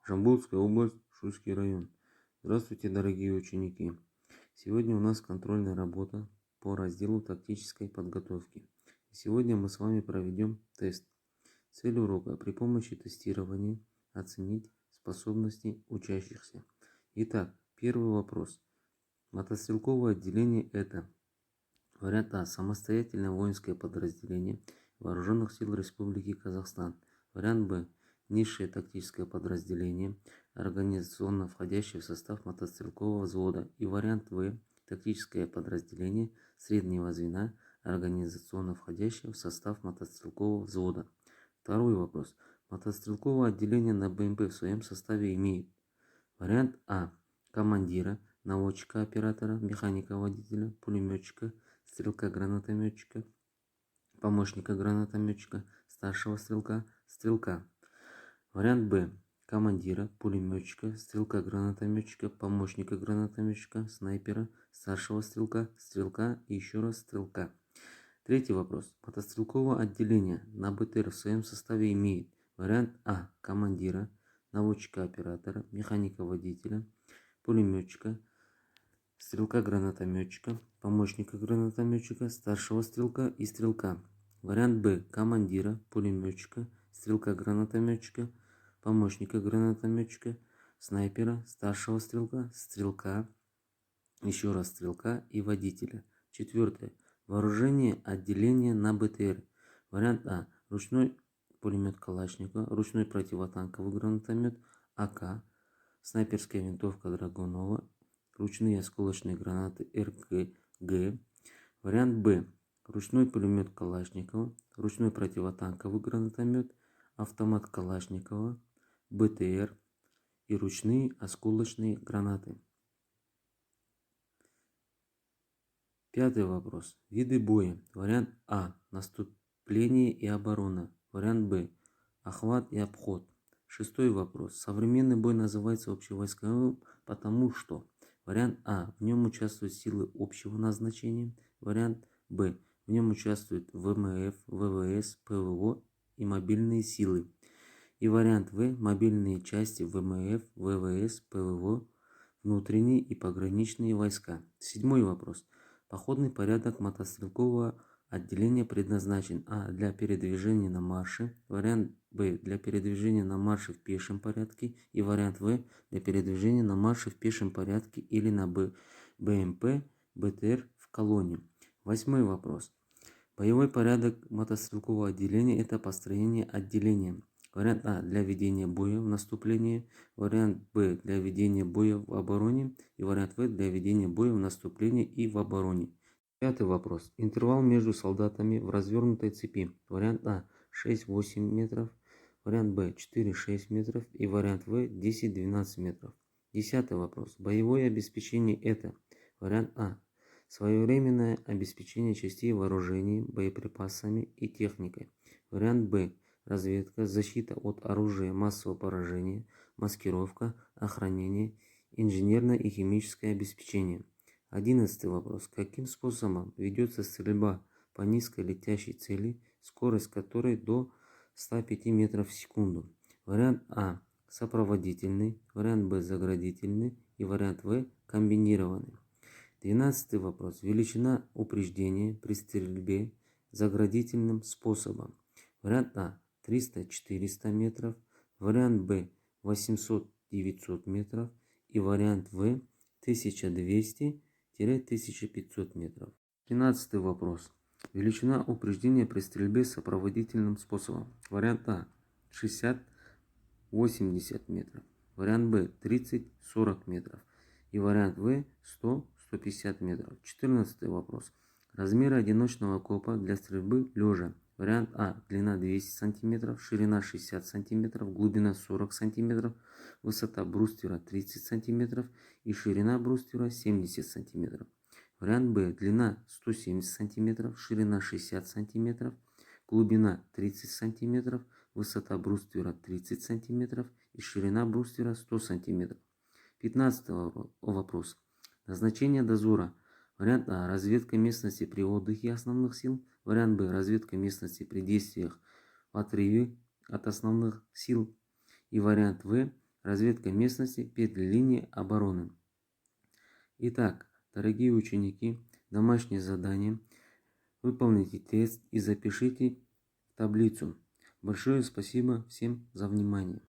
Жамбылская область, Шуйский район. Здравствуйте, дорогие ученики! Сегодня у нас контрольная работа по разделу тактической подготовки. Сегодня мы с вами проведем тест. Цель урока – при помощи тестирования оценить способности учащихся. Итак, первый вопрос. Мотострелковое отделение – это вариант А – самостоятельное воинское подразделение Вооруженных сил Республики Казахстан. Вариант Б – низшее тактическое подразделение, организационно входящее в состав мотострелкового взвода. И вариант В – тактическое подразделение среднего звена, организационно входящее в состав мотострелкового взвода. Второй вопрос. Мотострелковое отделение на БМП в своем составе имеет вариант А – командира, наводчика-оператора, механика-водителя, пулеметчика, стрелка-гранатометчика, помощника гранатометчика, старшего стрелка, стрелка. Вариант Б – командира, пулеметчика, стрелка-гранатометчика, помощника гранатометчика, снайпера, старшего стрелка, стрелка и еще раз стрелка. Третий вопрос. Мотострелковое отделение на БТР в своем составе имеет вариант А – командира, наводчика-оператора, механика-водителя, пулеметчика, стрелка-гранатометчика, помощника гранатометчика, старшего стрелка и стрелка. Вариант Б – командира, пулеметчика, стрелка-гранатометчика, помощника гранатометчика, снайпера, старшего стрелка, стрелка, еще раз стрелка и водителя. Четвертое. Вооружение отделения на БТР. Вариант А – ручной пулемет Калашникова, ручной противотанковый гранатомет АК, снайперская винтовка Драгунова, ручные осколочные гранаты РГГ. Вариант Б – ручной пулемет Калашникова, ручной противотанковый гранатомет, автомат Калашникова, БТР и ручные осколочные гранаты. Пятый вопрос. Виды боя. Вариант А – наступление и оборона. Вариант Б – охват и обход. Шестой вопрос. Современный бой называется общевойсковым, потому что вариант А – в нем участвуют силы общего назначения. Вариант Б – в нем участвуют ВМФ, ВВС, ПВО и мобильные силы. И вариант В – мобильные части ВМФ, ВВС, ПВО, внутренние и пограничные войска. Седьмой вопрос. Походный порядок мотострелкового отделения предназначен А – для передвижения на марше, вариант Б – для передвижения на марше в пешем порядке и вариант В – для передвижения на марше в пешем порядке или на БМП, БТР в колонне. Восьмой вопрос. Боевой порядок мотострелкового отделения – это построение отделения. Вариант А – для ведения боя в наступлении, вариант Б – для ведения боя в обороне и вариант В – для ведения боя в наступлении и в обороне. Пятый вопрос. Интервал между солдатами в развернутой цепи. Вариант А – 6-8 метров, вариант Б – 4-6 метров и вариант В – 10-12 метров. Десятый вопрос. Боевое обеспечение – это вариант А – своевременное обеспечение частей вооружений, боеприпасами и техникой. Вариант Б – разведка, защита от оружия массового поражения, маскировка, охранение, инженерное и химическое обеспечение. 11 вопрос. Каким способом ведется стрельба по низко летящей цели, скорость которой до 105 метров в секунду? Вариант А – сопроводительный, вариант Б – заградительный и вариант В – комбинированный. 12 вопрос. Величина упреждения при стрельбе заградительным способом. Вариант А – 300-400 метров, вариант Б – 800-900 метров и вариант В – 1200-1500 метров. 13 вопрос. Величина упреждения при стрельбе сопроводительным способом. Вариант А – 60-80 метров, вариант Б – 30-40 метров и вариант В – 100-150 метров. 14 вопрос. Размеры одиночного окопа для стрельбы лежа. Вариант А – длина 200 см, ширина 60 см, глубина 40 см, высота бруствера 30 см и ширина бруствера 70 см. Вариант Б – длина 170 см, ширина 60 см, глубина 30 см, высота бруствера 30 см и ширина бруствера 100 см. 15 вопрос. Назначение дозора. Вариант А – разведка местности при отдыхе основных сил. Вариант Б – разведка местности при действиях в отрыве от основных сил. И вариант В разведка местности, петли линии обороны. Итак, дорогие ученики, домашнее задание. Выполните тест и запишите в таблицу. Большое спасибо всем за внимание.